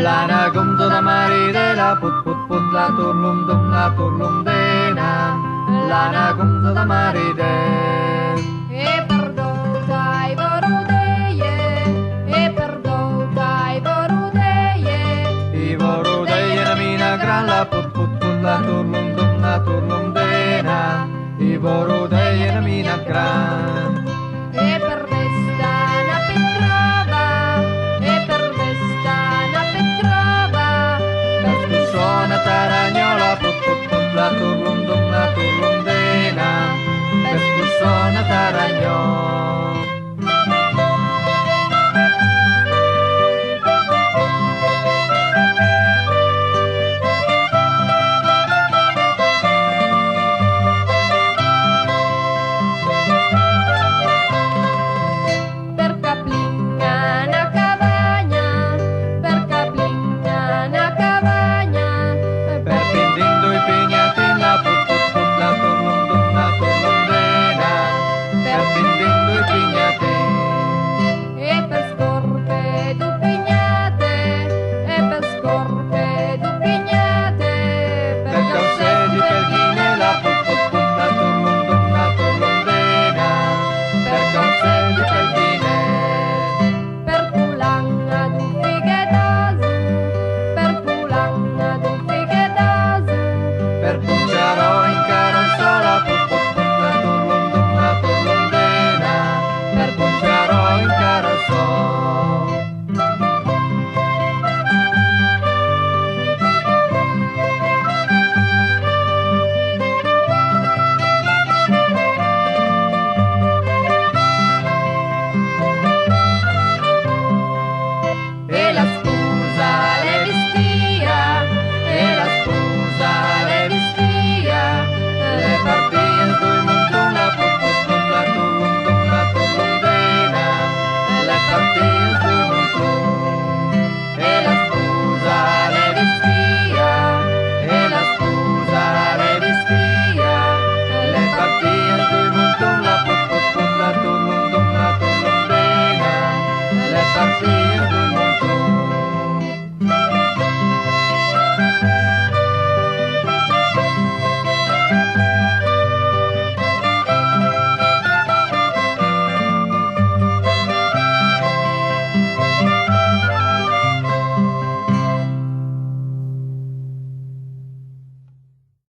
Lana gumzo da maride la put put put la turlum dena. Lana gumzo da maride. E perdota i borudeje, e perdota i borudeje. I borudeje na mina gran la put put put la turlum dena. I borudeje na mina gran.